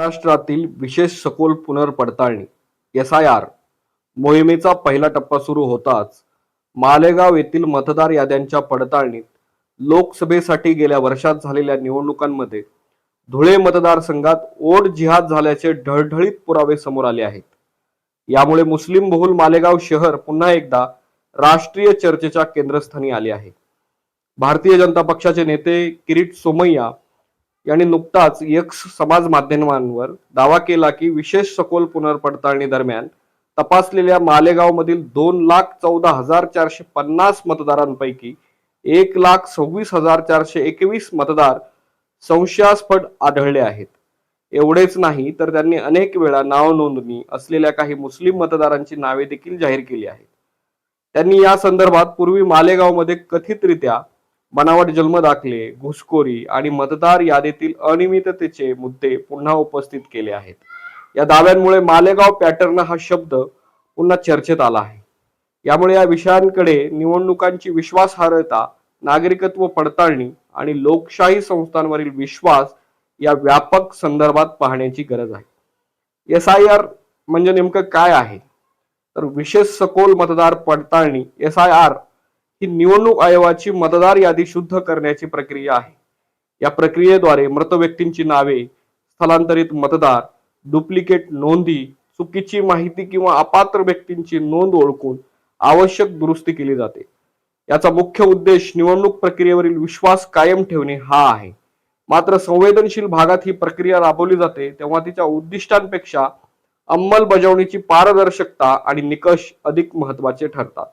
महाराष्ट्रातील विशेष सखोल पुनर्पडताळणी SIR मोहिमेचा पहिला टप्पा सुरू होताच मालेगाव येथील मतदार याद्यांच्या पडताळणीत लोकसभेसाठी गेल्या वर्षात झालेल्या निवडणुकांमध्ये धुळे मतदारसंघात वोट जिहाद झाल्याचे ढळढळीत पुरावे समोर आले आहेत. यामुळे मुस्लिम बहुल मालेगाव शहर पुन्हा एकदा राष्ट्रीय चर्चेच्या केंद्रस्थानी आले आहे. भारतीय जनता पक्षाचे नेते किरीट सोमय्या यांनी नुकताच एक्स समाज माध्यमांवर दावा केला की विशेष सखोल पुनर्पडताळणी दरम्यान तपासलेल्या मालेगावमधील 2,14,450 मतदारांपैकी 1,26,421 मतदार संशयास्पद आढळले आहेत. एवढेच नाही तर त्यांनी अनेक वेळा नाव नोंदणी असलेल्या काही मुस्लिम मतदारांची नावे देखील जाहीर केली आहेत. त्यांनी या संदर्भात पूर्वी मालेगावमध्ये कथितरित्या बनावट जन्मदाखले, घुसखोरी आणि मतदार यादीतील अनियमिततेचे मुद्दे पुन्हा उपस्थित केले आहेत. या दाव्यांमुळे मालेगाव पॅटर्न हा शब्द पुन्हा चर्चेत आला आहे. यामुळे या विषयांकडे निवडणुकांची विश्वासार्हता, नागरिकत्व पडताळणी आणि लोकशाही संस्थांवरील विश्वास या व्यापक संदर्भात पाहण्याची गरज आहे. SIR म्हणजे नेमकं काय आहे? तर विशेष सखोल मतदार पडताळणी SIR ही निवडणूक आयोगाची मतदार यादी शुद्ध करण्याची प्रक्रिया आहे. या प्रक्रियेद्वारे मृत व्यक्तींची नावे, स्थलांतरित मतदार, डुप्लिकेट नोंदी, चुकीची माहिती किंवा अपात्र व्यक्तींची नोंद ओळखून आवश्यक दुरुस्ती केली जाते. याचा मुख्य उद्देश निवडणूक प्रक्रियेवरील विश्वास कायम ठेवणे हा आहे. मात्र संवेदनशील भागात ही प्रक्रिया राबवली जाते तेव्हा तिच्या उद्दिष्टांपेक्षा अंमलबजावणीची पारदर्शकता आणि निकष अधिक महत्त्वाचे ठरतात.